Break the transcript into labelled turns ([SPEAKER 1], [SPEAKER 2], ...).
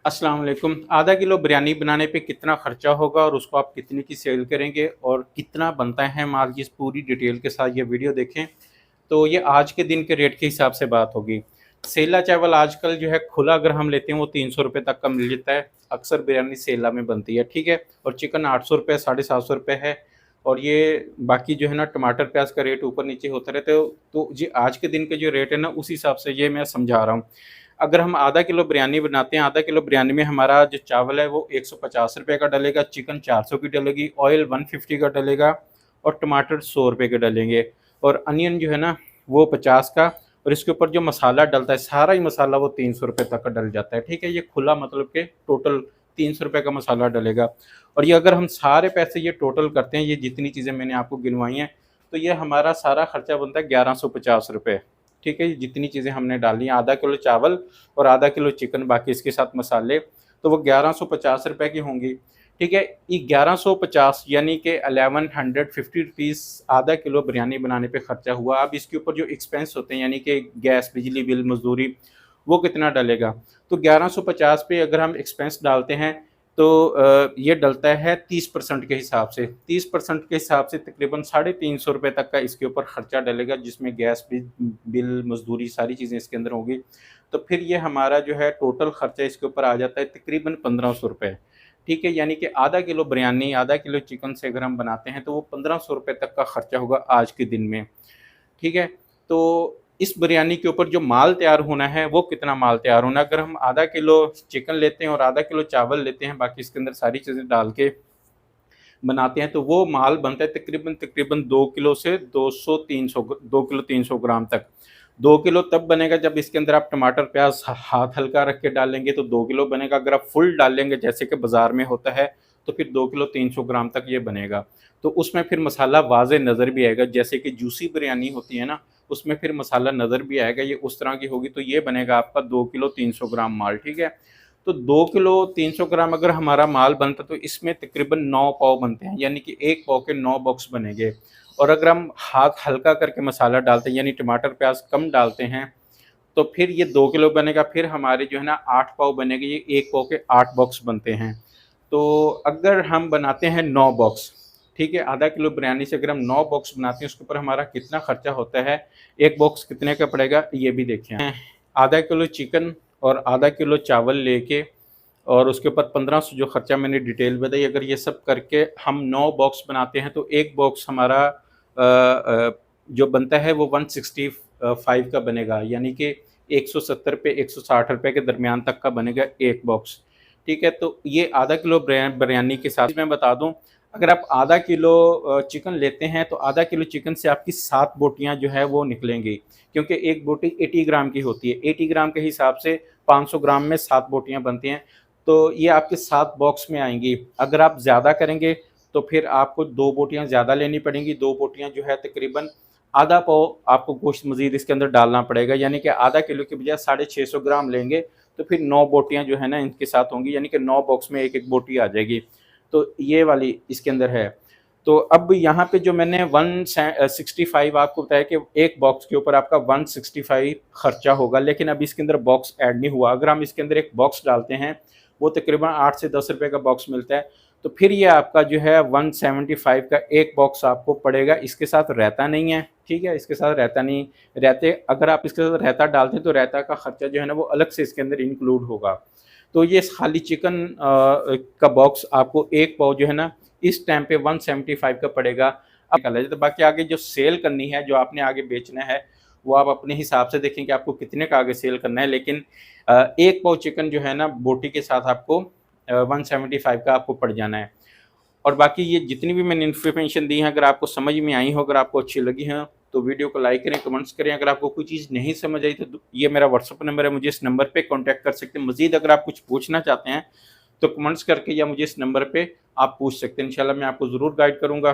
[SPEAKER 1] अस्सलाम वालेकुम। आधा किलो बिरयानी बनाने पे कितना खर्चा होगा और उसको आप कितने की सेल करेंगे और कितना बनता है माल, की इस पूरी डिटेल के साथ ये वीडियो देखें तो ये आज के दिन के रेट के हिसाब से बात होगी। सेला चावल आजकल जो है खुला अगर हम लेते हैं वो 300 रुपये तक का मिल जाता है। अक्सर बिरयानी सेला में बनती है, ठीक है। और चिकन 800 रुपये 750 रुपये है। और ये बाकी जो है ना टमाटर प्याज का रेट ऊपर नीचे होता रहता है। तो जी आज के दिन के जो रेट है ना उस हिसाब से ये मैं समझा रहा हूँ। अगर हम आधा किलो बिरयानी बनाते हैं, आधा किलो बिरयानी में हमारा जो चावल है वो 150 रुपये का डलेगा, चिकन 400 की डलेगी, ऑयल 150 का डलेगा और टमाटर 100 रुपये के डलेंगे। और अनियन जो है ना वो 50 का। और इसके ऊपर जो मसाला डलता है सारा ही मसाला वो 300 रुपये तक का डल जाता है, ठीक है। ये खुला मतलब के टोटल 300 रुपये का मसाला डलेगा। और ये अगर हम सारे पैसे ये टोटल करते हैं, ये जितनी चीज़ें मैंने आपको गिनवाई हैं, तो ये हमारा सारा खर्चा बनता है 1150 रुपये, ठीक है। ये जितनी चीज़ें हमने डाली, आधा किलो चावल और आधा किलो चिकन, बाकी इसके साथ मसाले, तो वो 1150 रुपये की होंगी, ठीक है। ये 1150 यानी कि 1150 रुपीज़ आधा किलो बिरयानी बनाने पे खर्चा हुआ। अब इसके ऊपर जो एक्सपेंस होते हैं यानी कि गैस, बिजली बिल, मजदूरी, वो कितना डलेगा। तो 1150 पे अगर हम एक्सपेंस डालते हैं तो ये डलता है 30% के हिसाब से। 30% के हिसाब से तकरीबन 350 रुपये तक का इसके ऊपर खर्चा डलेगा, जिसमें गैस बिल, मजदूरी, सारी चीज़ें इसके अंदर होंगी। तो फिर ये हमारा जो है टोटल खर्चा इसके ऊपर आ जाता है तकरीबन 1500 रुपये, ठीक है। यानी कि आधा किलो बिरयानी आधा किलो चिकन से अगर हम बनाते हैं तो वो 1500 रुपये तक का खर्चा होगा आज के दिन में, ठीक है। तो इस बिरयानी के ऊपर जो माल तैयार होना है वो कितना माल तैयार होना है। अगर हम आधा किलो चिकन लेते हैं और आधा किलो चावल लेते हैं, बाकी इसके अंदर सारी चीज़ें डाल के बनाते हैं, तो वो माल बनता है तकरीबन तकरीबन 2 किलो से 200-300 2 किलो 300 ग्राम तक। 2 किलो तब बनेगा जब इसके अंदर आप टमाटर प्याज हाथ हल्का रख के डालेंगे तो 2 किलो बनेगा। अगर आप फुल डालेंगे जैसे कि बाज़ार में होता है तो फिर 2 किलो 300 ग्राम तक ये बनेगा। तो उसमें फिर मसाला वाज़े नज़र भी आएगा, जैसे कि जूसी बिरयानी होती है ना, उसमें फिर मसाला नज़र भी आएगा, ये उस तरह की होगी। तो ये बनेगा आपका 2 किलो 300 ग्राम माल, ठीक है। तो 2 किलो 300 ग्राम अगर हमारा माल बनता तो इसमें तकरीबन 9 पाव बनते हैं, यानी कि 1 पाव के 9 बॉक्स बनेंगे। और अगर हम हाथ हल्का करके मसाला डालते हैं यानी टमाटर प्याज कम डालते हैं तो फिर ये 2 किलो बनेगा। फिर हमारे जो है ना 8 पाव बनेंगे, ये 1 पाव के 8 बॉक्स बनते हैं। तो अगर हम बनाते हैं 9 बॉक्स, ठीक है, आधा किलो बिरयानी से अगर हम 9 बॉक्स बनाते हैं उसके ऊपर हमारा कितना खर्चा होता है, एक बॉक्स कितने का पड़ेगा ये भी देखें। आधा किलो चिकन और आधा किलो चावल लेके और उसके ऊपर 1500 जो खर्चा मैंने डिटेल बताई, अगर ये सब करके हम 9 बॉक्स बनाते हैं तो एक बॉक्स हमारा जो बनता है वो 165 का बनेगा, यानी कि 170 पे 160 रुपये के दरमियान तक का बनेगा एक बॉक्स, ठीक है। तो ये आधा किलो बिरयानी के साथ मैं बता दूं, अगर आप आधा किलो चिकन लेते हैं तो आधा किलो चिकन से आपकी 7 बोटियां जो है वो निकलेंगी, क्योंकि एक बोटी 80 ग्राम की होती है। 80 ग्राम के हिसाब से 500 ग्राम में 7 बोटियां बनती हैं। तो ये आपके 7 बॉक्स में आएंगी। अगर आप ज़्यादा करेंगे तो फिर आपको 2 बोटियां ज़्यादा लेनी पड़ेंगी। 2 बोटियां जो है तकरीबन आधा पाव आपको गोश्त मज़ीद इसके अंदर डालना पड़ेगा, यानी कि आधा किलो के बजाय 650 ग्राम लेंगे तो फिर 9 बोटियां जो है ना इनके साथ होंगी, यानी कि 9 बॉक्स में एक एक बोटी आ जाएगी। तो ये वाली इसके अंदर है। तो अब यहाँ पे जो मैंने 165 आपको बताया कि एक बॉक्स के ऊपर आपका 165 खर्चा होगा, लेकिन अब इसके अंदर बॉक्स ऐड नहीं हुआ। अगर हम इसके अंदर एक बॉक्स डालते हैं वो तकरीबन 8 से 10 रुपये का बॉक्स मिलता है, तो फिर ये आपका जो है 175 का एक बॉक्स आपको पड़ेगा। इसके साथ रहता नहीं है, ठीक है, इसके साथ रहता नहीं। रहते अगर आप इसके साथ रहता डालते हैं तो रहता का खर्चा जो है ना वो अलग से इसके अंदर इंक्लूड होगा। तो ये खाली चिकन का बॉक्स आपको एक पाव जो है ना इस टाइम पे 175 का पड़ेगा। अब तो बाकी आगे जो सेल करनी है, जो आपने आगे बेचना है, वो आप अपने हिसाब से देखें कि आपको कितने का आगे सेल करना है। लेकिन एक पाव चिकन जो है ना बोटी के साथ आपको 175 का आपको पड़ जाना है। और बाकी ये जितनी भी मैंने इन्फॉर्मेशन दी है, अगर आपको समझ में आई हो, अगर आपको अच्छी लगी है तो वीडियो को लाइक करें, कमेंट्स करें। अगर आपको कोई चीज़ नहीं समझ आई तो ये मेरा व्हाट्सअप नंबर है, मुझे इस नंबर पे कांटेक्ट कर सकते हैं। मज़ीद अगर आप कुछ पूछना चाहते हैं तो कमेंट्स करके या मुझे इस नंबर पे आप पूछ सकते हैं। इंशाल्लाह मैं आपको ज़रूर गाइड करूँगा।